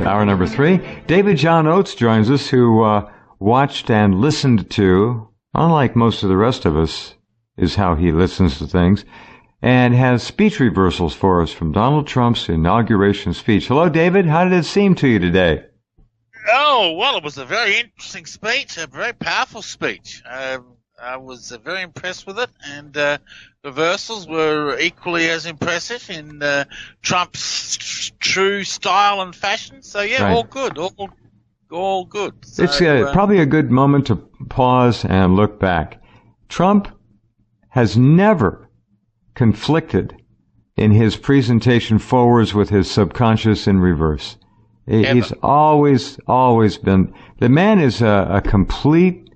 Hour number 3. David John Oates joins us, who watched and listened to, unlike most of the rest of us, is how he listens to things, and has speech reversals for us from Donald Trump's inauguration speech. Hello, David. How did it seem to you today? Oh, well, it was a very interesting speech, a very powerful speech. I was very impressed with it, and reversals were equally as impressive in Trump's true style and fashion. So, yeah, right. All good. So, it's probably a good moment to pause and look back. Trump has never conflicted in his presentation forwards with his subconscious in reverse. He's always been... The man is a complete...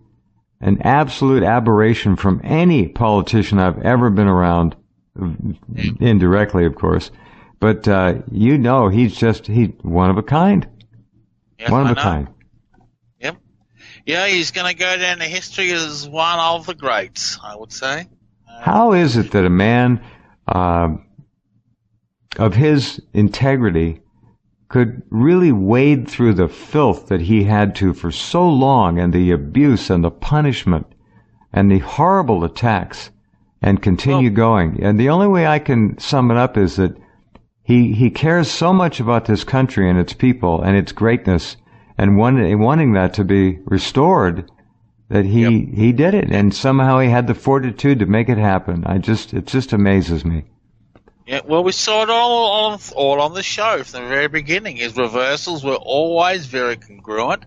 an absolute aberration from any politician I've ever been around, indirectly, of course. But, he's one of a kind. Yes, one of a kind. Yep. Yeah, he's going to go down in history as one of the greats, I would say. How is it that a man of his integrity could really wade through the filth that he had to for so long, and the abuse and the punishment and the horrible attacks, and continue going? And the only way I can sum it up is that he cares so much about this country and its people and its greatness, and wanting that to be restored, that he did it, and somehow he had the fortitude to make it happen. It just amazes me. Yeah, well, we saw it all on the show from the very beginning. His reversals were always very congruent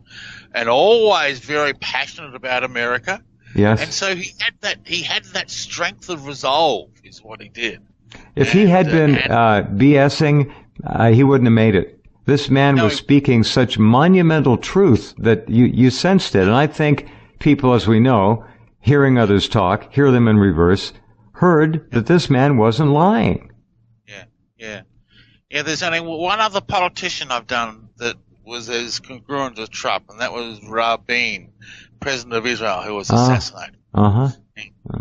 and always very passionate about America. Yes. And so he had that strength of resolve, is what he did. If he had been BSing, he wouldn't have made it. This man was speaking such monumental truth that you sensed it. And I think people, as we know, hearing others talk, hear them in reverse, heard that this man wasn't lying. Yeah, there's only one other politician I've done that was as congruent as Trump, and that was Rabin, president of Israel, who was assassinated.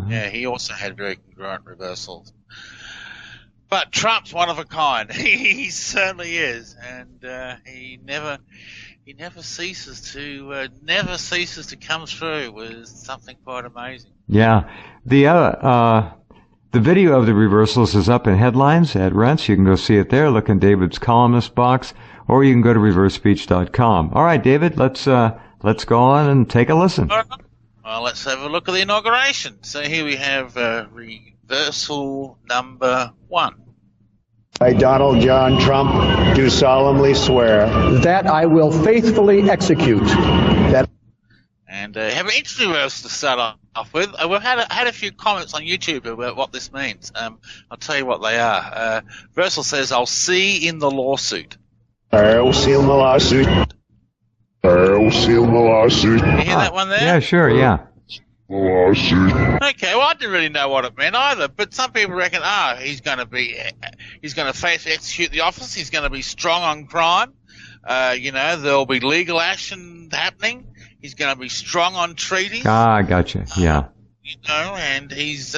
Yeah, he also had very congruent reversals. But Trump's one of a kind. He certainly is, and he never ceases to come through with something quite amazing. Yeah, the video of the reversals is up in headlines at Rense. You can go see it there. Look in David's columnist box, or you can go to reversespeech.com. All right, David, let's go on and take a listen. Well, let's have a look at the inauguration. So here we have reversal number 1. I, Donald John Trump, do solemnly swear that I will faithfully execute. And have an interesting reversal to start off with. We've had a few comments on YouTube about what this means. I'll tell you what they are. Reversal says, "I'll see in the lawsuit." I'll see in the lawsuit. I'll see in the lawsuit. You hear that one there? Yeah, sure, yeah. Lawsuit. Okay, well, I didn't really know what it meant either, but some people reckon, he's going to faithfully execute the office. He's going to be strong on crime. There'll be legal action happening. He's going to be strong on treaties. I gotcha. Yeah. And he's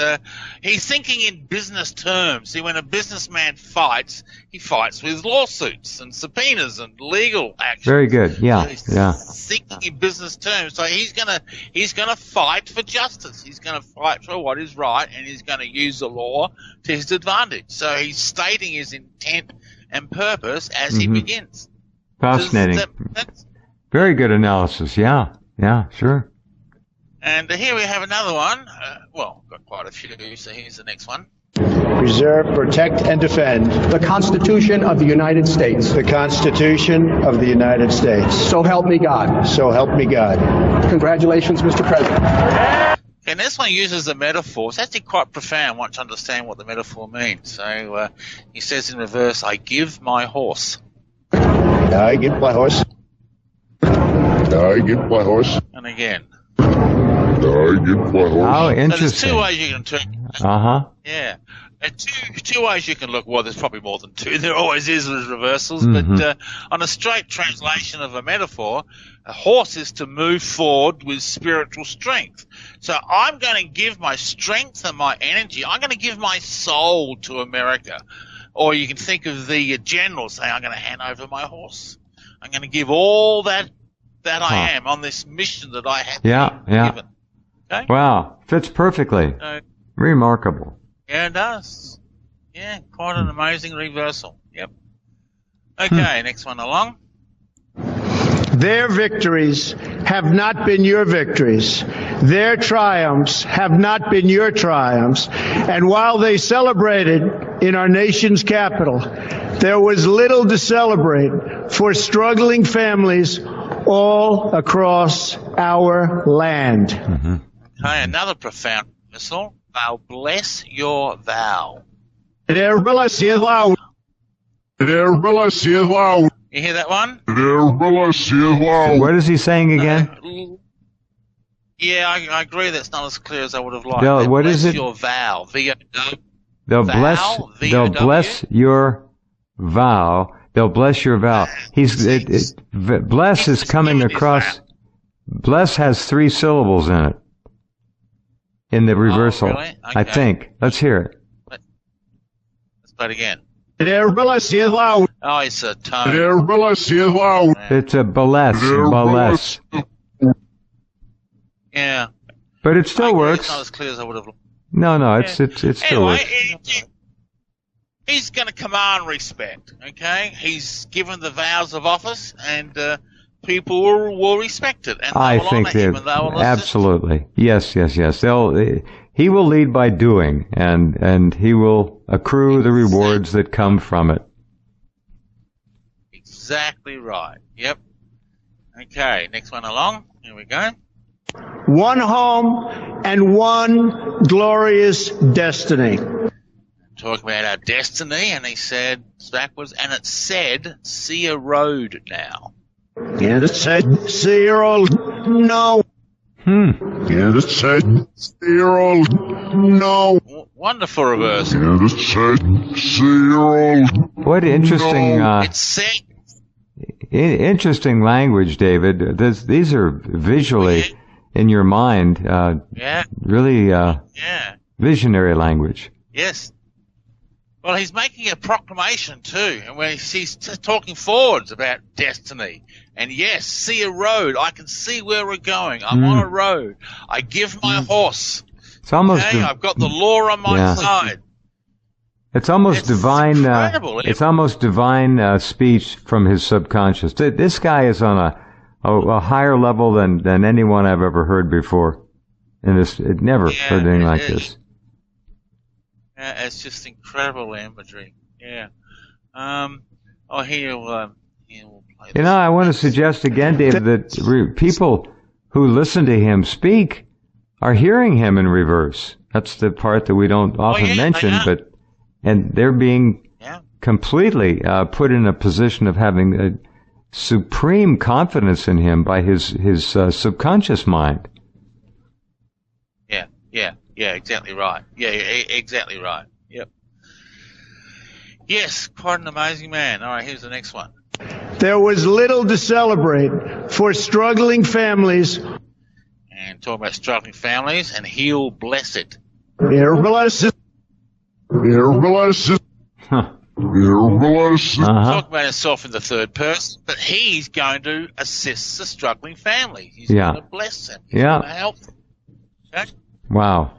thinking in business terms. See, when a businessman fights, he fights with lawsuits and subpoenas and legal action. Very good. Yeah. So he's thinking in business terms. So he's gonna fight for justice. He's gonna fight for what is right, and he's gonna use the law to his advantage. So he's stating his intent and purpose as he begins. Fascinating. Very good analysis. Yeah, sure. And here we have another one. Got quite a few, so here's the next one. preserve, protect, and defend the Constitution of the United States. the Constitution of the United States. So help me God. So help me God. Congratulations, Mr. President. And this one uses a metaphor. It's actually quite profound once you understand what the metaphor means. So he says in reverse, I give my horse. I give my horse. I give my horse. And again. I give my horse. How So interesting. there's two ways you can interpret. Uh-huh. Yeah. Two ways you can look. Well, there's probably more than two. There always is with reversals. But on a straight translation of a metaphor, a horse is to move forward with spiritual strength. So I'm going to give my strength and my energy. I'm going to give my soul to America. Or you can think of the general saying, I'm going to hand over my horse. I'm going to give all that I am on this mission that I have been given. Okay? Wow. Fits perfectly. Remarkable. Yeah, it does. Yeah, quite an amazing reversal. Yep. Okay, next one along. Their victories have not been your victories. Their triumphs have not been your triumphs. And while they celebrated in our nation's capital, there was little to celebrate for struggling families all across our land. Okay, another profound reversal. They'll bless your vow. Their blessing is loud. Their blessing is loud. You hear that one? Their blessing is loud. What is he saying again? Yeah, I agree that's not as clear as I would have liked. They'll- They'll what bless is it? your vow. V-O-W. They'll Vow, bless V-O-W. your vow. They'll bless your vow. Bless is coming across. Bless has 3 syllables in it. In the reversal. Really? I Okay. think. Let's hear it. Let's play it again. Their blessing is loud. Oh, it's a tone. Their blessing is loud. It's a bless. Their Bless. Yeah. But it I still agree works. It's not as clear as I would have liked. No, it still Anyway, works. he's going to command respect, okay? He's given the vows of office, and people will respect it. And I they will think honor him, that and they will assist. absolutely. Yes. He will lead by doing, and he will accrue the rewards that come from it. Exactly right. Yep. Okay, next one along. Here we go. One home and one glorious destiny. Talk about our destiny, and he said backwards, and it said, see a road now. And it said, see your old, no. And it said, zero, no. Wonderful reverse. And it said, zero. What interesting, It said, interesting language, David. These are visually in your mind, really visionary language. yes. Well, he's making a proclamation too, and when he's talking forwards about destiny. And yes, see a road. I can see where we're going. I'm on a road. I give my horse. It's almost Okay, I've got the law on my side. It's almost It's divine. incredible. It's almost divine speech from his subconscious. This guy is on a higher level than anyone I've ever heard before. And it never heard anything like this. It's just incredible imagery. Yeah. Here we'll play this. I want to suggest again, David, that people who listen to him speak are hearing him in reverse. That's the part that we don't often mention, and they're being completely put in a position of having a supreme confidence in him by his subconscious mind. Yeah, exactly right. Yeah, exactly right. Yep. Yes, quite an amazing man. All right, here's the next one. There was little to celebrate for struggling families. And talk about struggling families, and he'll bless it. Your blessing. Your blessing. Your blessing. Talk about himself in the third person, but he's going to assist the struggling family. He's going to bless them. He's going to help them. Okay? Wow.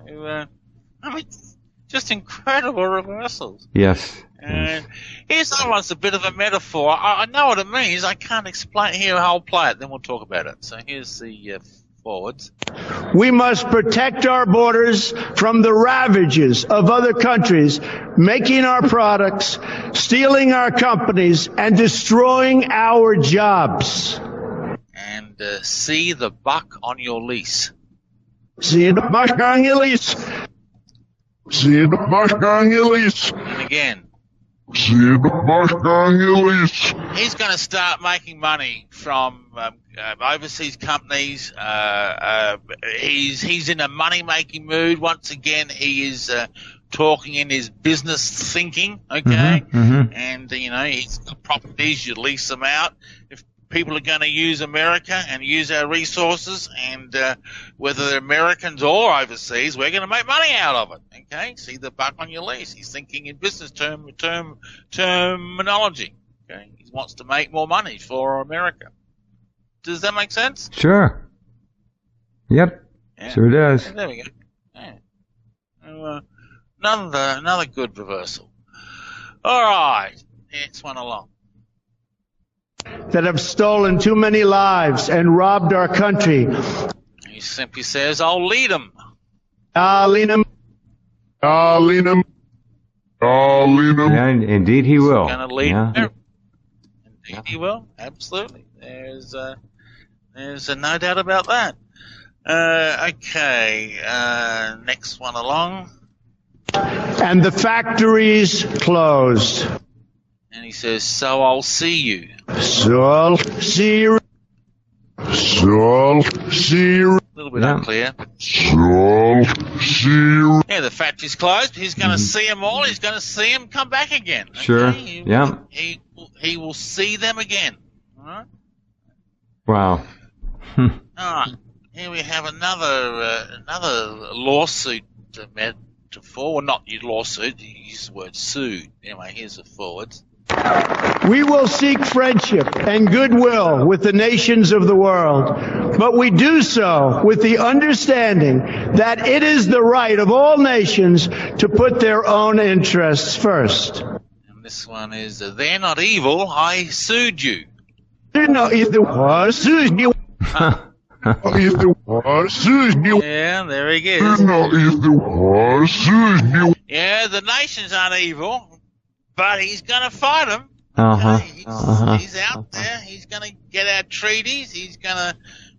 Just incredible reversals. Yes. And here's another one that's a bit of a metaphor. I know what it means. I can't explain it here. I'll play it, then we'll talk about it. So here's the Forwards. We must protect our borders from the ravages of other countries, making our products, stealing our companies, and destroying our jobs. And see the buck on your lease. See the buck on your lease. See the buck on your lease. And again. See the buck on your lease. He's going to start making money from overseas companies. He's in a money-making mood. Once again, he is talking in his business thinking, okay? And, he's got properties, you lease them out. If people are going to use America and use our resources, and whether they're Americans or overseas, we're going to make money out of it, okay? See the buck on your lease. He's thinking in business terminology, okay? He wants to make more money for America. Does that make sense? Sure. Yep. Yeah. Sure does. There we go. Yeah. Another good reversal. All right. Next one along. That have stolen too many lives and robbed our country. He simply says, I'll lead them. I'll lead them. I'll lead them. I'll lead them. Yeah, indeed he will. He's going to lead yeah. them. Indeed he will. Absolutely. There's no doubt about that. Okay. Next one along. And the factories closed. And he says, so I'll see you. So I'll see you. So I'll see you. A little bit unclear. So I'll see you. Yeah, the factory's closed. He's going to see them all. He's going to see them come back again. Okay? Sure. He will see them again. All right? Wow. All right. Here we have another lawsuit metaphor. Well, not your lawsuit. You use the word sued. Anyway, here's the forwards. We will seek friendship and goodwill with the nations of the world, but we do so with the understanding that it is the right of all nations to put their own interests first. And this one is, they're not evil, I sued you. They're not either sued you. Yeah, there he is. Yeah, the nations aren't evil. But he's going to fight them. He's out there. He's going to get our treaties. He's going to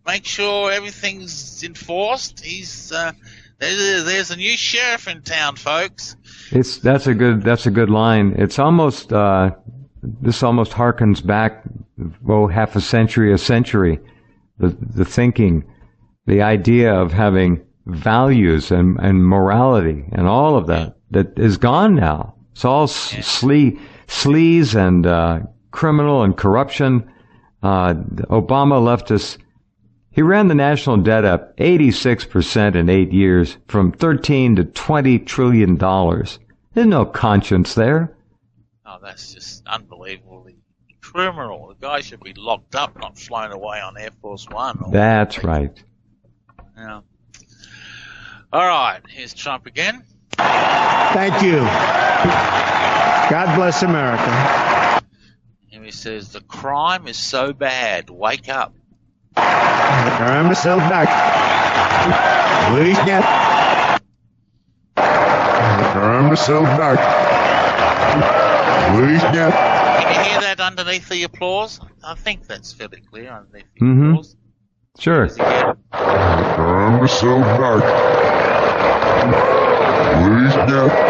make sure everything's enforced. There's a new sheriff in town, folks. That's a good line. It's almost this almost harkens back half a century. The thinking, the idea of having values and morality and all of that is gone now. It's all sleaze and criminal and corruption. Obama left us. He ran the national debt up 86% in 8 years, from $13 to $20 trillion. There's no conscience there. Oh, that's just unbelievably criminal. The guy should be locked up, not flown away on Air Force One. That's right. Yeah. All right, here's Trump again. Thank you. God bless America. And he says, the crime is so bad. Wake up. I'm myself back. Please get. I'm myself back. Please get. Can you hear that underneath the applause? I think that's fairly clear underneath the applause. Sure. I'm myself back.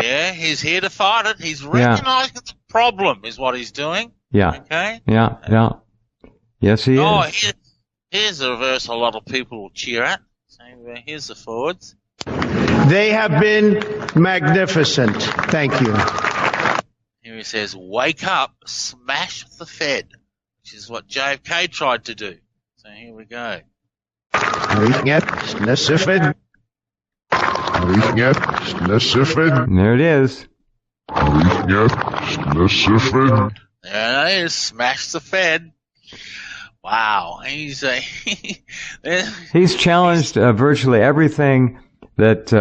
Yeah, he's here to fight it. He's recognizing the problem is what he's doing. Yeah. Okay? Yeah. Yes, he is. Here's a verse a lot of people will cheer at. So here's the forwards. They have been magnificent. Thank you. Here he says, wake up, smash the Fed, which is what JFK tried to do. So here we go. There it is. There it is. Smash the Fed. Wow. He's challenged virtually everything that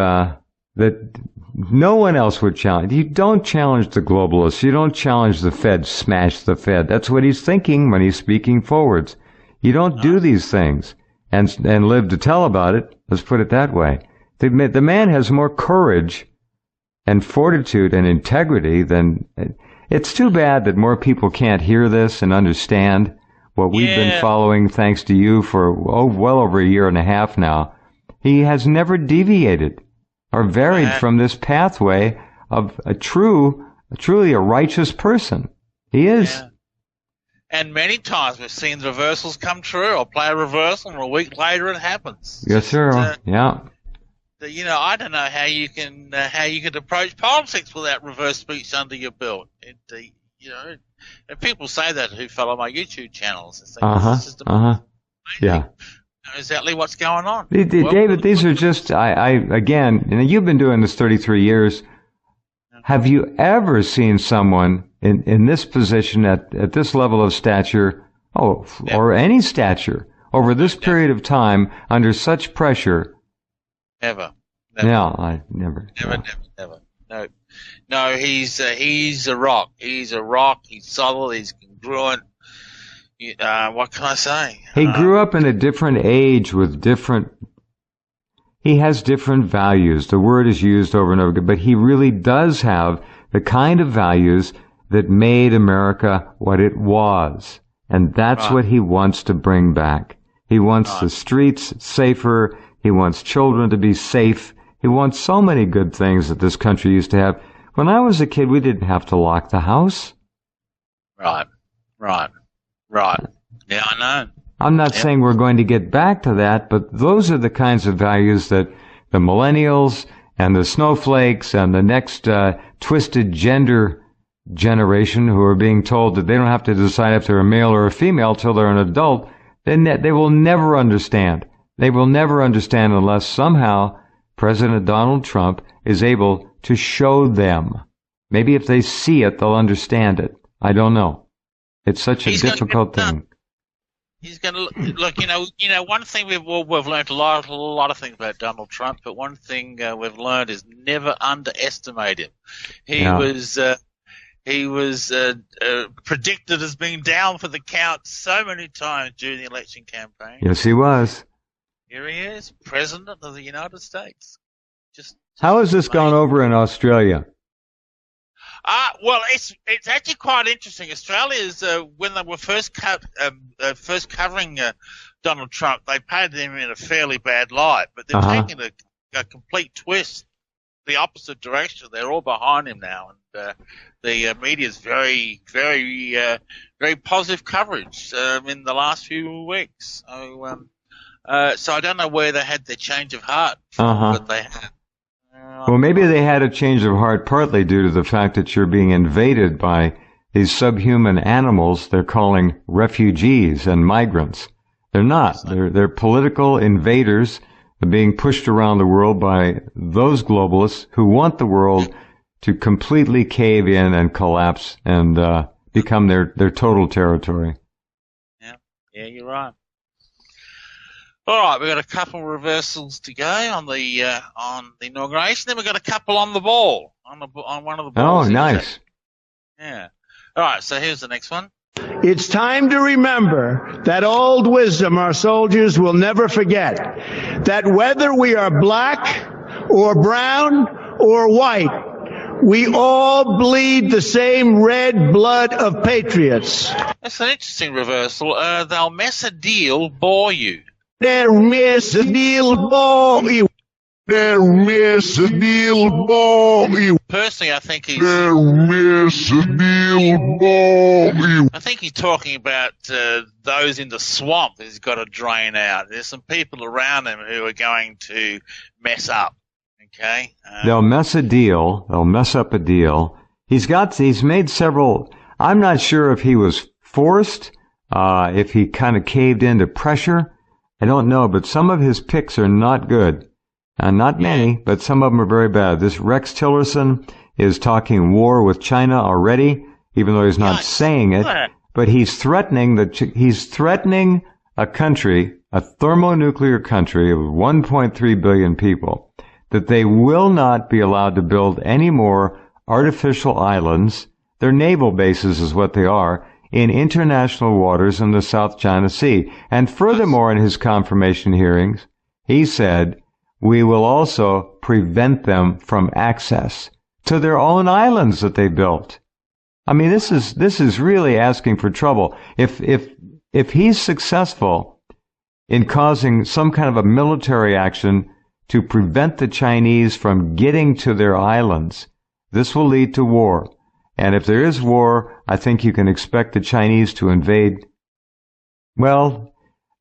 no one else would challenge. You don't challenge the globalists. You don't challenge the Fed. Smash the Fed. That's what he's thinking when he's speaking forwards. You don't do these things. and live to tell about it. Let's put it that way. The man has more courage and fortitude and integrity than... It's too bad that more people can't hear this and understand what we've been following, thanks to you, for well over a year and a half now. He has never deviated or varied from this pathway of truly a righteous person. He is. Yeah. And many times we've seen the reversals come true, or play a reversal, and a week later it happens. Yes, sir. Yeah. I don't know how you can approach politics without reverse speech under your belt. And people say that who follow my YouTube channels. Yeah. Exactly what's going on. David, these are just, again, you've been doing this 33 years. Have you ever seen someone in this position at this level of stature, or any stature, over this period of time, under such pressure? Never. No, I never. Never. No, he's a rock. He's a rock. He's solid. He's congruent. What can I say? He grew up in a different age with he has different values. The word is used over and over again, but he really does have the kind of values that made America what it was. And that's what he wants to bring back. He wants the streets safer. He wants children to be safe. He wants so many good things that this country used to have. When I was a kid, we didn't have to lock the house. Right. Yeah, I know. I'm not saying we're going to get back to that, but those are the kinds of values that the millennials and the snowflakes and the next twisted gender generation, who are being told that they don't have to decide if they're a male or a female till they're an adult, they will never understand. They will never understand unless somehow President Donald Trump is able to show them. Maybe if they see it, they'll understand it. I don't know. It's such a difficult thing. He's going to look. One thing we've learned a lot of things about Donald Trump, but one thing we've learned is never underestimate him. He was predicted as being down for the count so many times during the election campaign. Yes, he was. Here he is, President of the United States. How has this gone over in Australia? Well, it's actually quite interesting. Australia is when they were first covering Donald Trump, they painted him in a fairly bad light, but they're taking a complete twist, the opposite direction. They're all behind him now, and the media is very, very, very positive coverage in the last few weeks. So I don't know where they had their change of heart, but they had. Well, maybe they had a change of heart partly due to the fact that you're being invaded by these subhuman animals they're calling refugees and migrants. They're not. They're political invaders being pushed around the world by those globalists who want the world to completely cave in and collapse and become their total territory. Yeah, you're right. All right, we've got a couple of reversals to go on the inauguration. Then we've got a couple on the ball, on one of the balls. Oh, nice. Yeah. All right, so here's the next one. It's time to remember that old wisdom our soldiers will never forget, that whether we are black or brown or white, we all bleed the same red blood of patriots. That's an interesting reversal. They'll mess a deal, bore you. They'll mess a deal, bore you. They'll mess a deal, bore you. Personally, I think he's... They'll mess a deal, bore you. I think he's talking about those in the swamp that he's got to drain out. There's some people around him who are going to mess up. Okay? They'll mess a deal. They'll mess up a deal. He's made several... I'm not sure if he was forced, if he kind of caved into pressure. I don't know, but some of his picks are not good. Not many, but some of them are very bad. This Rex Tillerson is talking war with China already, even though he's not saying it. But he's threatening a country, a thermonuclear country of 1.3 billion people, that they will not be allowed to build any more artificial islands. Their naval bases is what they are in international waters in the South China Sea. And furthermore, in his confirmation hearings, he said, we will also prevent them from access to their own islands that they built. I mean, this is really asking for trouble. If he's successful in causing some kind of a military action to prevent the Chinese from getting to their islands, this will lead to war. And if there is war, I think you can expect the Chinese to invade. Well,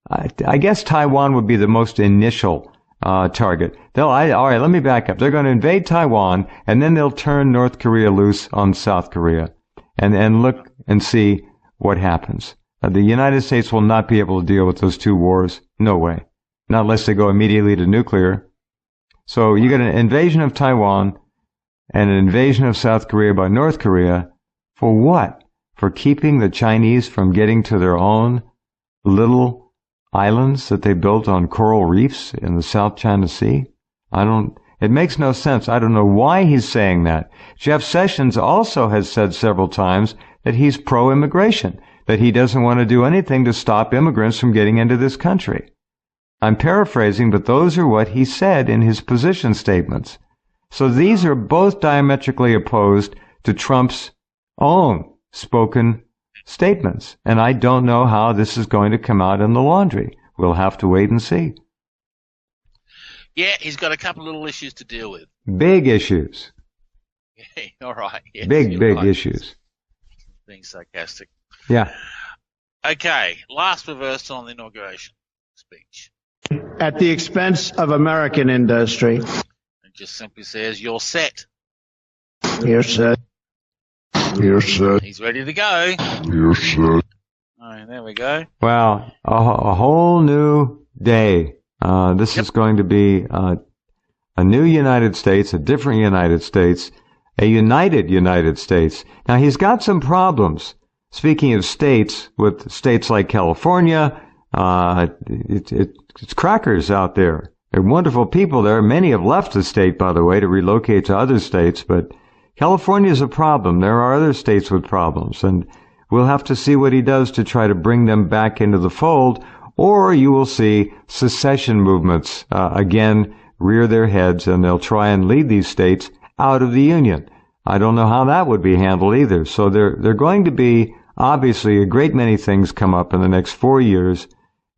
I guess Taiwan would be the most initial target. All right, let me back up. They're going to invade Taiwan, and then they'll turn North Korea loose on South Korea, and look and see what happens. The United States will not be able to deal with those two wars. No way. Not unless they go immediately to nuclear. So you get an invasion of Taiwan and an invasion of South Korea by North Korea. For what? For keeping the Chinese from getting to their own little islands that they built on coral reefs in the South China Sea? It makes no sense. I don't know why he's saying that. Jeff Sessions also has said several times that he's pro-immigration, that he doesn't want to do anything to stop immigrants from getting into this country. I'm paraphrasing, but those are what he said in his position statements. So these are both diametrically opposed to Trump's own spoken statements. And I don't know how this is going to come out in the laundry. We'll have to wait and see. Yeah, he's got a couple little issues to deal with. Big issues. Yeah, all right. Yes, big right. issues. Being sarcastic. Yeah. Okay, last reversal on the inauguration speech. At the expense of American industry. It just simply says, you're set. You're set. You're set. He's ready to go. You're set. All right, there we go. Wow, a whole new day. This is going to be a new United States, a different United States, a united United States. Now, he's got some problems. Speaking of states, with states like California, it's crackers out there. There are wonderful people there. Many have left the state, by the way, to relocate to other states, but California is a problem. There are other states with problems, and we'll have to see what he does to try to bring them back into the fold, or you will see secession movements again rear their heads, and they'll try and lead these states out of the Union. I don't know how that would be handled either. So there are going to be, obviously, a great many things come up in the next 4 years.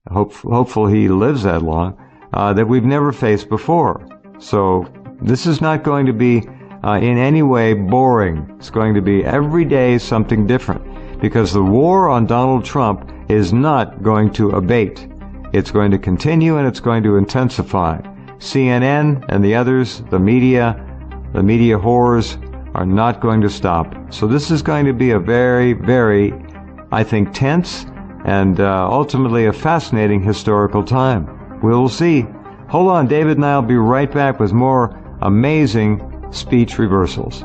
Hopefully he lives that long, that we've never faced before. So this is not going to be in any way boring. It's going to be every day something different, because the war on Donald Trump is not going to abate. It's going to continue, and it's going to intensify. CNN and the others, the media whores, are not going to stop. So this is going to be a very, very, I think, tense and ultimately a fascinating historical time. We'll see. Hold on, David and I will be right back with more amazing speech reversals.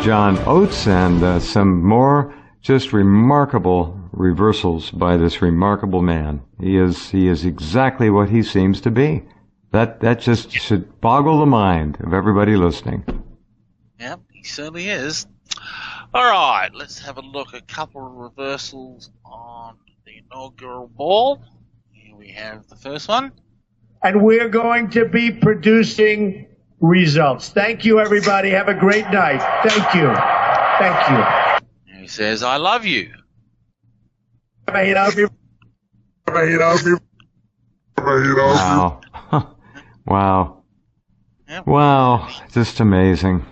John Oates, and some more just remarkable reversals by this remarkable man. He is exactly what he seems to be. That just should boggle the mind of everybody listening. Yeah, he certainly is. All right, let's have a look. A couple of reversals on the inaugural ball. Here we have the first one. And we're going to be producing results. Thank you, everybody. Have a great night. Thank you. Thank you. And he says, I love you. Wow. Wow. Yep. Wow. Just amazing.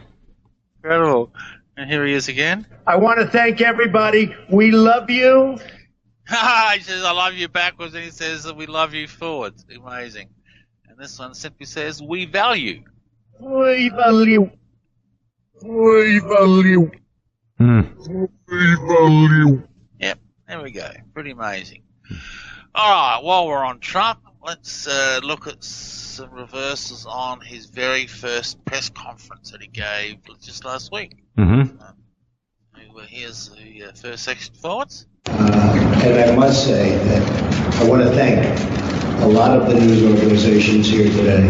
Incredible. And here he is again. I want to thank everybody. We love you. He says, I love you backwards, and he says, we love you forwards. Amazing. And this one simply says, we value. We value. We value. We value. Yep, there we go. Pretty amazing. All right, while we're on Trump, let's look at some reversals on his very first press conference that he gave just last week. Mm-hmm. Here's the first section forwards. And I must say that I want to thank a lot of the news organizations here today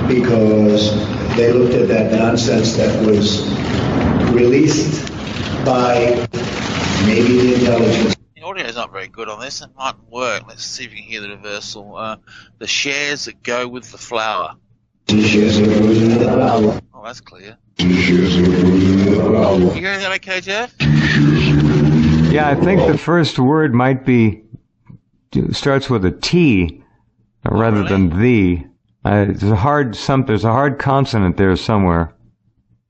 because they looked at that nonsense that was released by maybe the intelligence. The audio is not very good on this. It mightn't work. Let's see if you can hear the reversal. The shares that go with the flour. Oh, that's clear. You hearing that okay, Jeff? Yeah, I think the first word might be, starts with a T rather than the. There's a hard consonant there somewhere.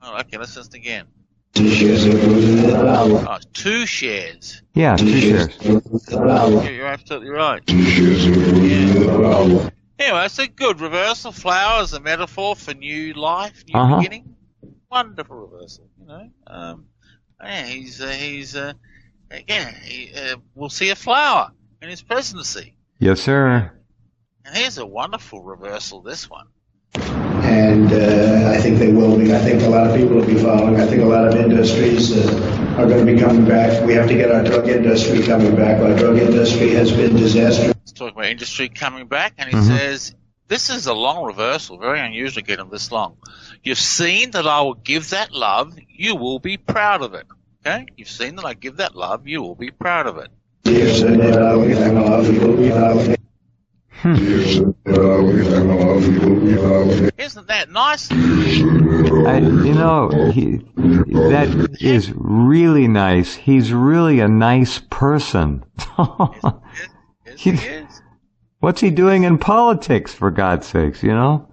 Oh, okay, let's listen again. Oh, two shares. Yeah, two shares. You're absolutely right. Yeah. Anyway, it's a good reversal. Flower is a metaphor for new life, new beginning. Wonderful reversal, you know. We'll see a flower in his presidency. Yes, sir. And here's a wonderful reversal, this one. And I think they will be. I think a lot of people will be following. I think a lot of industries are going to be coming back. We have to get our drug industry coming back. Our drug industry has been disastrous. Let's talk about industry coming back. And he says, this is a long reversal. Very unusual to get him this long. You've seen that I will give that love. You will be proud of it. Okay? You've seen that I give that love. You will be proud of it. Isn't that nice? That is really nice. He's really a nice person. Yes, he is. What's he doing in politics, for God's sakes, you know?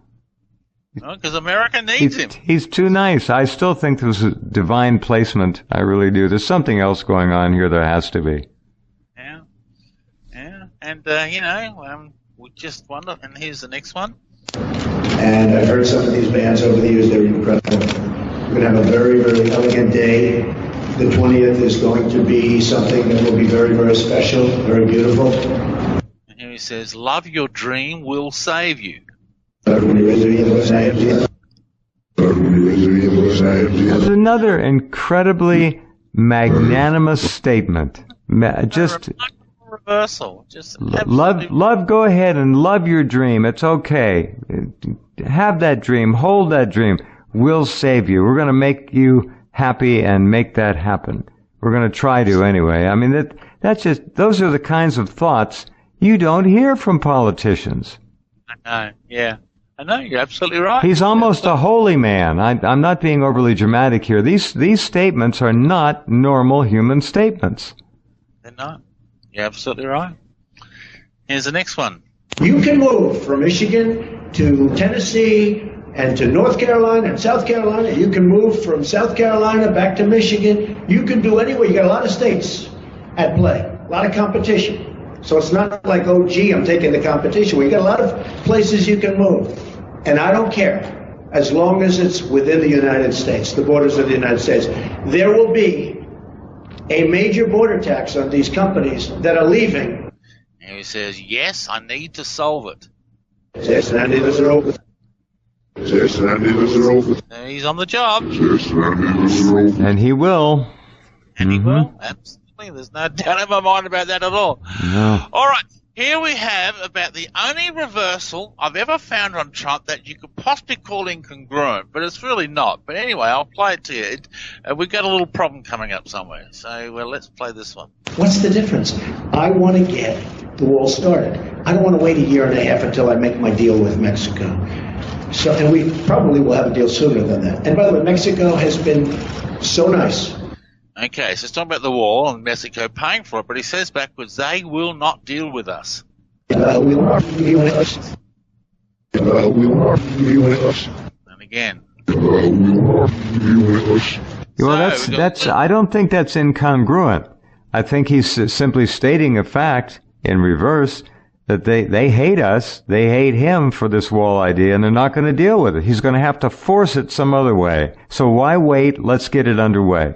Because America needs him. He's too nice. I still think this is divine placement. I really do. There's something else going on here. There has to be. Yeah. And, we just wonder. And here's the next one. And I've heard some of these bands over the years. They're incredible. We're going to have a very, very elegant day. The 20th is going to be something that will be very, very special, very beautiful. And here he says, love your dream will save you. That's another incredibly magnanimous statement. Just reversal. Just love. Go ahead and love your dream. It's okay. Have that dream. Hold that dream. We'll save you. We're going to make you happy and make that happen. We're going to try to anyway. I mean, that's just, those are the kinds of thoughts you don't hear from politicians. I know. Yeah. I know, you're absolutely right. He's almost a holy man. I'm not being overly dramatic here. These statements are not normal human statements. They're not. You're absolutely right. Here's the next one. You can move from Michigan to Tennessee and to North Carolina and South Carolina. You can move from South Carolina back to Michigan. You can do anywhere. You got a lot of states at play, a lot of competition. So it's not like, oh, gee, I'm taking the competition. We got a lot of places you can move. And I don't care, as long as it's within the United States, the borders of the United States. There will be a major border tax on these companies that are leaving. And he says, yes, I need to solve it. Yes, and it is open. He's on the job. And he will. And he will, absolutely. There's no doubt in my mind about that at all. No. All right. Here we have about the only reversal I've ever found on Trump that you could possibly call incongruent, but it's really not. But anyway, I'll play it to you. We've got a little problem coming up somewhere, so let's play this one. What's the difference? I want to get the wall started. I don't want to wait a year and a half until I make my deal with Mexico. So, and we probably will have a deal sooner than that. And by the way, Mexico has been so nice. Okay, so it's talking about the wall and Mexico paying for it, but he says backwards, they will not deal with us. We will not deal with us. We will not deal with us. And again. We will not deal with us. Well, that's. I don't think that's incongruent. I think he's simply stating a fact in reverse that they hate us, they hate him for this wall idea, and they're not going to deal with it. He's going to have to force it some other way. So why wait? Let's get it underway.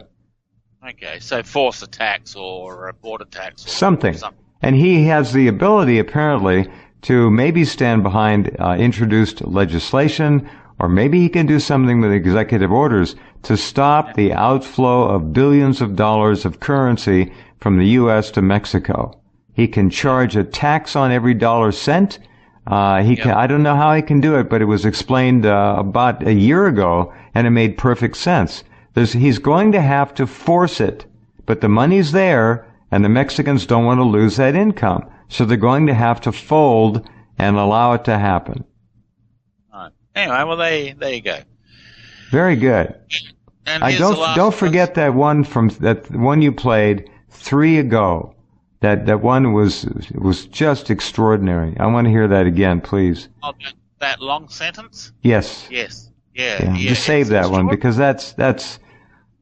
Okay, so force a tax or a border tax. Or something. And he has the ability, apparently, to maybe stand behind introduced legislation, or maybe he can do something with executive orders to stop the outflow of billions of dollars of currency from the U.S. to Mexico. He can charge a tax on every dollar sent. I don't know how he can do it, but it was explained about a year ago, and it made perfect sense. He's going to have to force it, but the money's there, and the Mexicans don't want to lose that income. So they're going to have to fold and allow it to happen. Right. Anyway, well, there you go. Very good. And don't forget that one you played 3 ago. That one was just extraordinary. I want to hear that again, please. Oh, that long sentence? Yes. Yes. Yeah. Just save that one, because that's.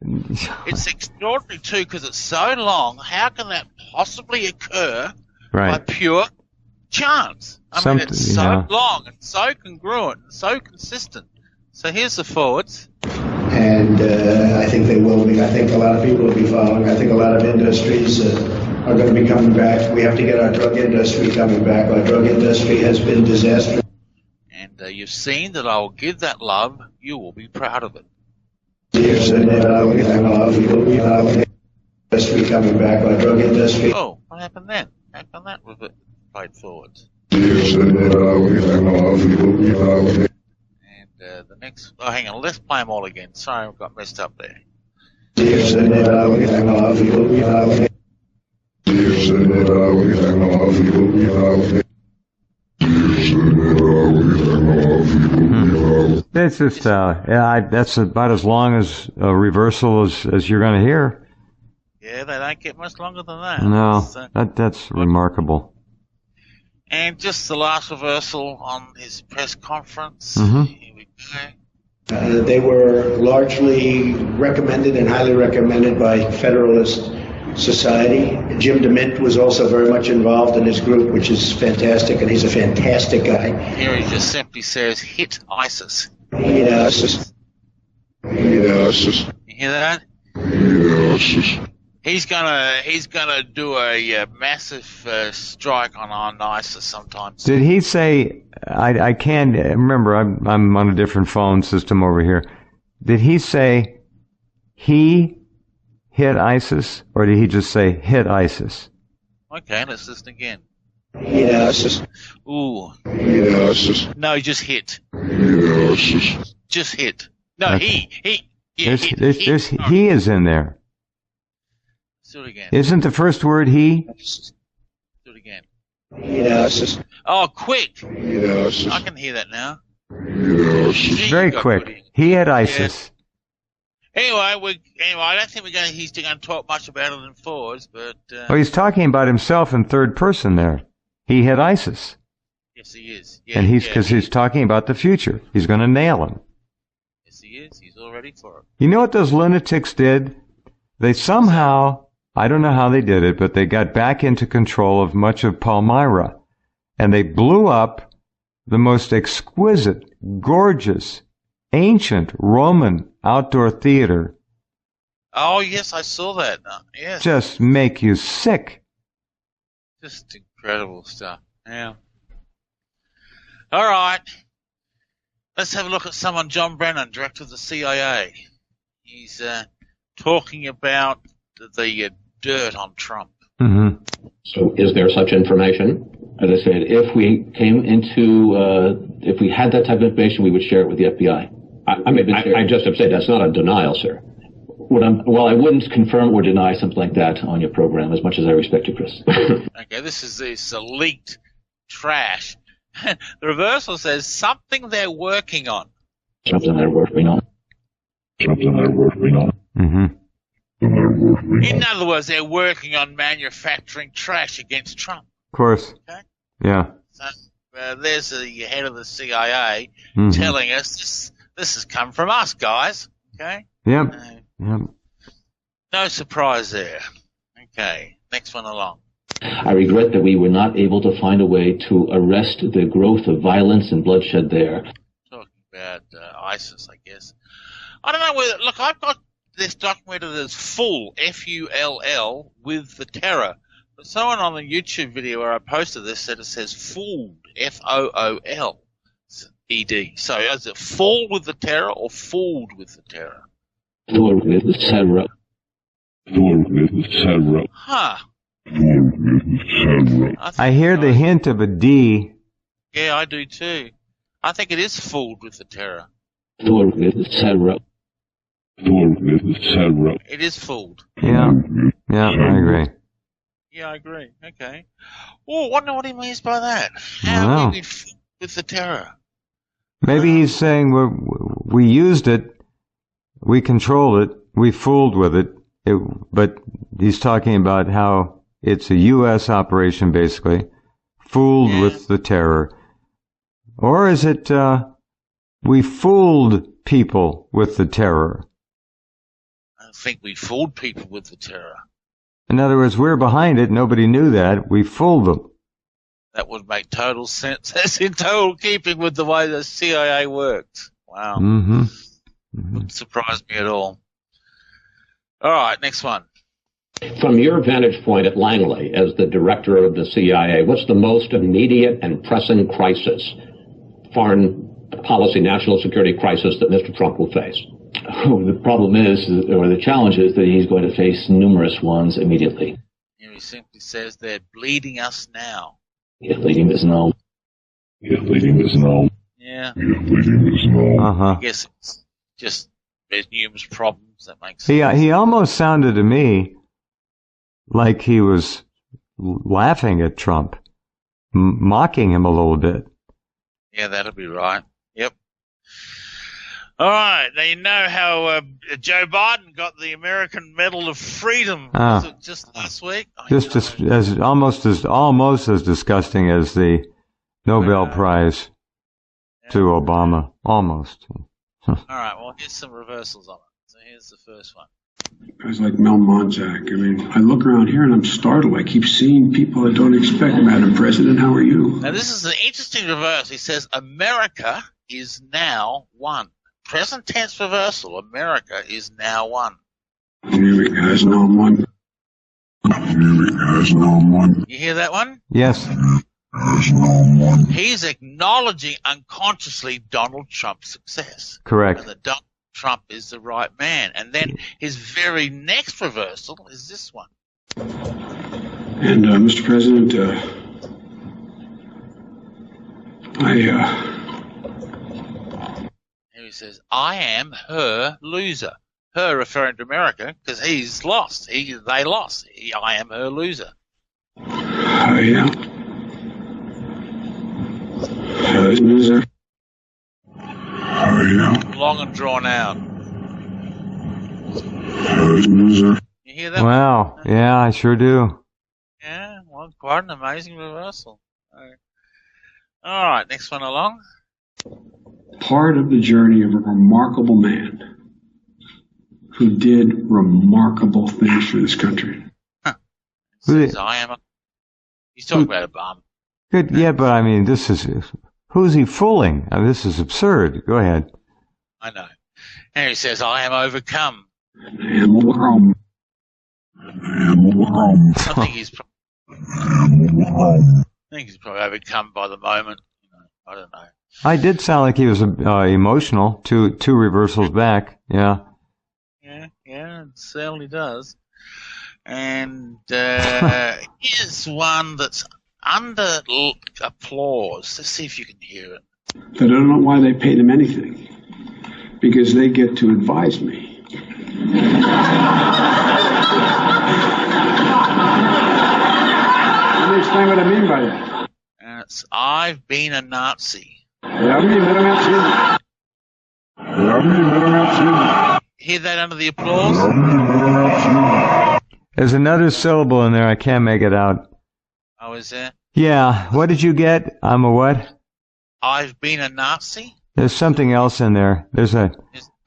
It's extraordinary too, because it's so long. How can that possibly occur by pure chance? I mean, it's so long and so congruent and so consistent. So here's the forwards. And I think they will be. I think a lot of people will be following. I think a lot of industries are going to be coming back. We have to get our drug industry coming back. Our drug industry has been disastrous. And you've seen that I will give that love. You will be proud of it. Industry coming back. Our drug industry. Oh, what happened then? How come that was played forwards? And the next. Oh, hang on. Let's play them all again. Sorry, I got messed up there. It's just, that's about as long as a reversal as you're going to hear. Yeah, they don't get much longer than that. No, that's remarkable. And just the last reversal on his press conference. Mm-hmm. Here we go. They were largely recommended and highly recommended by Federalist Society. Jim DeMint was also very much involved in his group, which is fantastic, and he's a fantastic guy. Here he just simply says, hit ISIS. Hit ISIS. You hear that? ISIS. He's gonna do a massive strike on ISIS sometime. Did he say? I can't remember. I'm on a different phone system over here. Did he say he hit ISIS, or did he just say hit ISIS? Okay, let's listen again. Hit ISIS. Ooh. Hit ISIS. No, just hit. Hit ISIS. Just hit. No, okay. he. There's he is in there. Let's do it again. Isn't the first word he? Let's do it again. Hit ISIS. Oh, quick! Hit ISIS. I can hear that now. Hit ISIS. Very quick. He hit ISIS. Yeah. Anyway, I don't think he's going to talk much about it in forwards, but. Oh, he's talking about himself in third person there. He hit ISIS. Yes, he is. Yeah, and he's talking about the future. He's going to nail him. Yes, he is. He's all ready for it. You know what those lunatics did? They somehow, I don't know how they did it, but they got back into control of much of Palmyra. And they blew up the most exquisite, gorgeous, ancient Roman outdoor theater. Oh, yes, I saw that. Yes. Just make you sick. Just incredible stuff. Yeah. All right. Let's have a look at someone, John Brennan, director of the CIA. He's talking about the dirt on Trump. Mm-hmm. So is there such information? As I said, if we had that type of information, we would share it with the FBI. I just have said that's not a denial, sir. Well, I wouldn't confirm or deny something like that on your program, as much as I respect you, Chris. Okay, this is leaked trash. The reversal says something they're working on. Something they're working on. Something they're working on. Mm-hmm. In other words, they're working on manufacturing trash against Trump. Of course. Okay? Yeah. So there's the head of the CIA Mm-hmm. telling us this has come from us, guys. Okay? Yep. Yep. No surprise there. Okay, next one along. I regret that we were not able to find a way to arrest the growth of violence and bloodshed there. Talking about ISIS, I guess. I don't know whether... Look, I've got this documented as full, F-U-L-L, with the terror. But someone on the YouTube video where I posted this said it says fooled, F-O-O-L-E-D. So is it full with the terror or fooled with the terror? Fooled with the terror. Fooled with the terror. Huh. Fooled with the terror. I hear the hint of a D. Yeah, I do too. I think it is fooled with the terror. Fooled with the terror. Fooled with the terror. It is fooled. Yeah. Yeah, I agree. Yeah, I agree. Okay. Oh, I wonder what he means by that. I How know. have we been fooled with the terror? Maybe he's saying we used it, we controlled it, we fooled with it, but he's talking about how it's a U.S. operation, basically, fooled with the terror. Or is it we fooled people with the terror? I think we fooled people with the terror. In other words, we're behind it, nobody knew that, we fooled them. That would make total sense. That's in total keeping with the way the CIA works. Wow. Mm-hmm. Wouldn't surprise me at all. All right, next one. From your vantage point at Langley, as the director of the CIA, what's the most immediate and pressing crisis, foreign policy, national security crisis that Mr. Trump will face? Oh, the problem is, or the challenge is, that he's going to face numerous ones immediately. He simply says they're bleeding us now. He's leading us now. He's leading us now. Yeah. He's leading us now. Uh-huh. I guess it's just there's numerous problems. That makes sense. He almost sounded to me like he was laughing at Trump, mocking him a little bit. Yeah, that'll be right. Yep. All right. Now you know how Joe Biden got the American Medal of Freedom was it just last week. Just as almost as disgusting as the Nobel Prize to Obama. Almost. All right. Well, here's some reversals on it. So here's the first one. Guys like Mel Monjack. I mean, I look around here and I'm startled. I keep seeing people I don't expect. Madam President, how are you? Now, this is an interesting reverse. He says, America is now one. Present tense reversal. America is now one. America has now won. America has now won. You hear that one? Yes. Has now won. He's acknowledging unconsciously Donald Trump's success. Correct. And that Donald Trump is the right man. And then his very next reversal is this one. And, Mr. President, Here he says, I am her loser. Her referring to America because he's lost. They lost. I am her loser. yeah. Loser. Yeah. Long and drawn out. Loser. You hear that? Wow. Yeah, I sure do. Yeah, well, quite an amazing reversal. All right, next one along. Part of the journey of a remarkable man who did remarkable things for this country. Says, he's talking about Obama. Good. Yeah, but I mean, who's he fooling? I mean, this is absurd. Go ahead. I know. And he says, I am overcome. I think he's probably overcome by the moment. I don't know. I did sound like he was emotional. Two reversals back. Yeah. Yeah, it certainly does. And here's one that's under applause. Let's see if you can hear it. But I don't know why they pay them anything. Because they get to advise me. what I mean by that. And it's I've been a Nazi. Hear that under the applause? There's another syllable in there. I can't make it out. Oh, is there? Yeah. What did you get? I'm a what? I've been a Nazi? There's something else in there.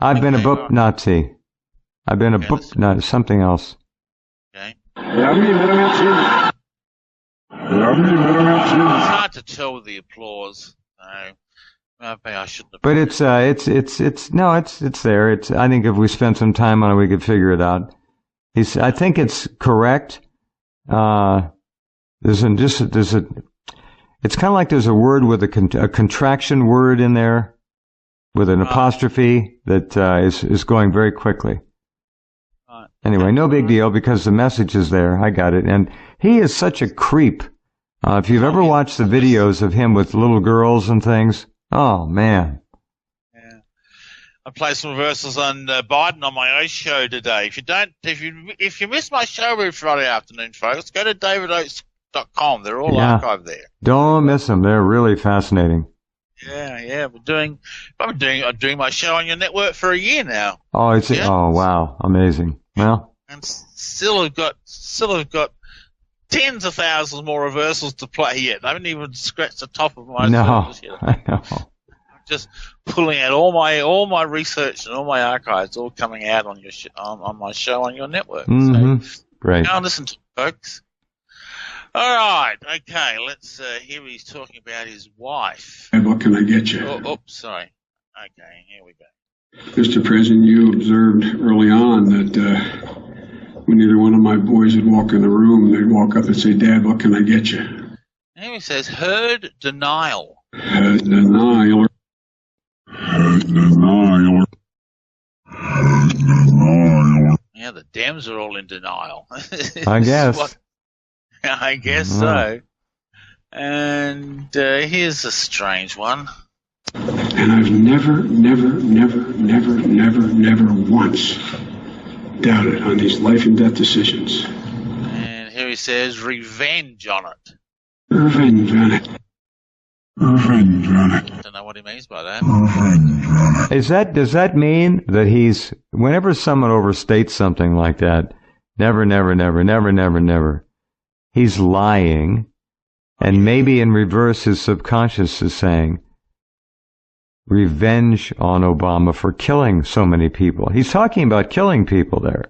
I've been a book Nazi. I've been a book Nazi. Something else. Okay. It's hard to tell with the applause. Maybe I shouldn't have. But it's there. I think if we spent some time on it, we could figure it out. I think it's correct. It's kind of like there's a word with a contraction word in there with an apostrophe that is going very quickly. Anyway, no big deal because the message is there. I got it. And he is such a creep. If you've ever watched the videos of him with little girls and things, oh, man. Yeah. I played some reversals on Biden on my own show today. If you missed my show every Friday afternoon, folks, go to davidoates.com. They're all archived there. Don't miss them. They're really fascinating. Yeah. I'm doing my show on your network for a year now. Oh, oh, wow, amazing. Well, and still have got tens of thousands more reversals to play yet. I haven't even scratched the top of my servers yet. I know. I'm just pulling out all my research and all my archives, all coming out on your on my show on your network. Mm-hmm. So, great. Go and listen to it, folks. All right, okay. Let's hear he's talking about his wife. What can I get you? Oh, sorry. Okay, here we go. Mr. President, you observed early on that when either one of my boys would walk in the room, they'd walk up and say, "Dad, what can I get you?" And he says, herd denial. Herd denial. Herd denial. Herd denial. Yeah, the Dems are all in denial. I guess. I guess so. And here's a strange one. And I've never once doubted on these life and death decisions. And here he says, revenge on it. Revenge on it. Revenge on it. I don't know what he means by that. Revenge on it. Does that mean that whenever someone overstates something like that, never, he's lying, and maybe in reverse his subconscious is saying, revenge on Obama for killing so many people. He's talking about killing people there.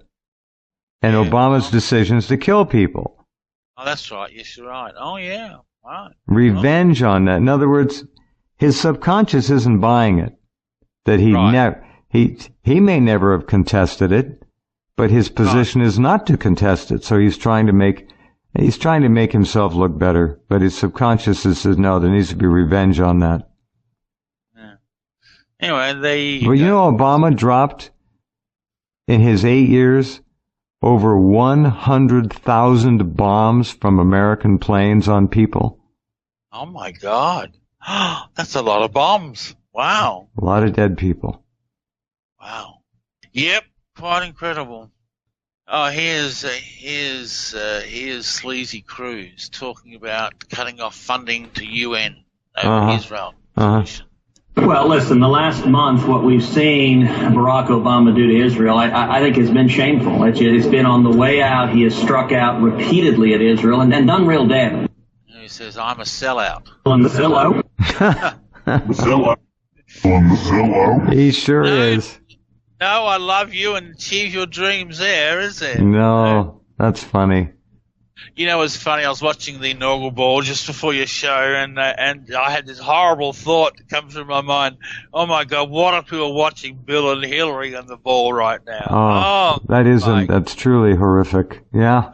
And Obama's decisions to kill people. Oh, that's right. Yes, you're right. Oh, yeah. Right. Revenge on that. In other words, his subconscious isn't buying it. That he may never have contested it, but his position is not to contest it. So he's trying to make himself look better, but his subconscious says, no, there needs to be revenge on that. Anyway, Well, you know, Obama dropped in his 8 years over 100,000 bombs from American planes on people. Oh my God. That's a lot of bombs. Wow. A lot of dead people. Wow. Yep. Quite incredible. Oh, here's Sleazy Cruz talking about cutting off funding to UN over Israel. Well, listen, the last month, what we've seen Barack Obama do to Israel, I think has been shameful. It's been on the way out. He has struck out repeatedly at Israel and done real damage. He says, I'm a sellout. On the Zillow. He sure is. No, I love you and achieve your dreams there, is it? No, that's funny. You know, it's funny. I was watching the inaugural ball just before your show, and I had this horrible thought come through my mind. Oh my God, what if we were watching Bill and Hillary on the ball right now? That's truly horrific. Yeah.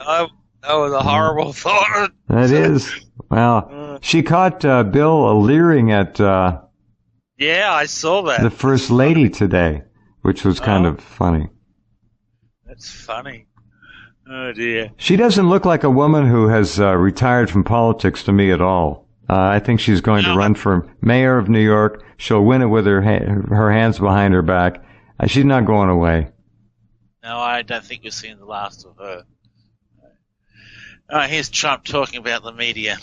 That was a horrible thought. That is. Well, she caught Bill leering at yeah, I saw that. the First Lady today, which was kind of funny. That's funny. Oh, dear. She doesn't look like a woman who has retired from politics to me at all. I think she's going to run for mayor of New York. She'll win it with her hands behind her back. She's not going away. No, I don't think we're seeing the last of her. All right, here's Trump talking about the media.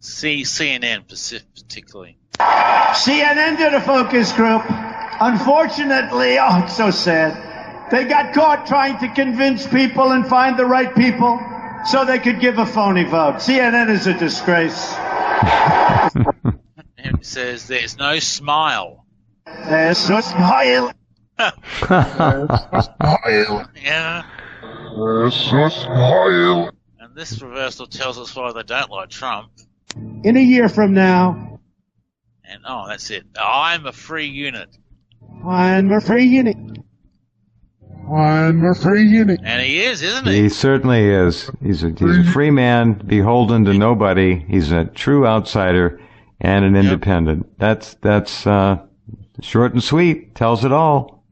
CNN particularly. CNN did a focus group. Unfortunately, oh, it's so sad. They got caught trying to convince people and find the right people so they could give a phony vote. CNN is a disgrace. And it says there's no smile. There's no smile. Yeah. There's no smile. And this reversal tells us why they don't like Trump. In a year from now, and that's it. I'm a free unit. I'm a free unit. I'm a free unit. And he is, isn't he? He certainly is. He's a free man, beholden to nobody. He's a true outsider and an independent. That's short and sweet. Tells it all.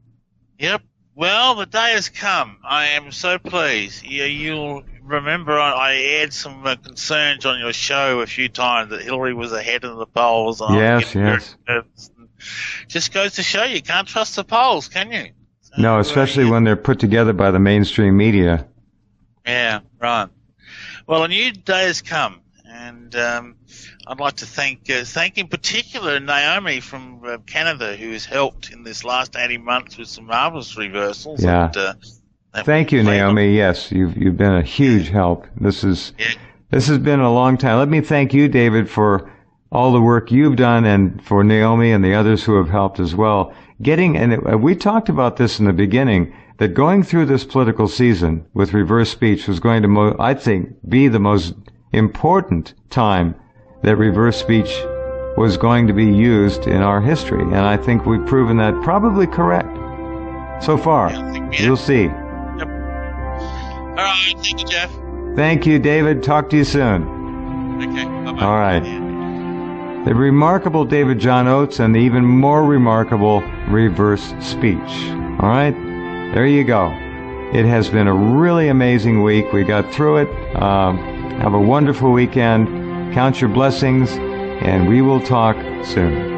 Yep. Well, the day has come. I am so pleased. You'll remember I aired some concerns on your show a few times that Hillary was ahead in the polls. And Yes. Just goes to show you can't trust the polls, can you? So, no, especially when they're put together by the mainstream media. Yeah, right. Well, a new day has come, and I'd like to thank in particular Naomi from Canada, who has helped in this last 18 months with some marvelous reversals. Yeah. And, thank you, Naomi. Yes, you've been a huge help. This has been a long time. Let me thank you, David, for all the work you've done, and for Naomi and the others who have helped as well. We talked about this in the beginning, that going through this political season with reverse speech was going to, I think, be the most important time that reverse speech was going to be used in our history. And I think we've proven that probably correct so far. We'll see. Yep. All right. Thank you, Jeff. Thank you, David. Talk to you soon. Okay. Bye-bye. All right. The remarkable David John Oates and the even more remarkable reverse speech. All right? There you go. It has been a really amazing week. We got through it. Have a wonderful weekend. Count your blessings, and we will talk soon.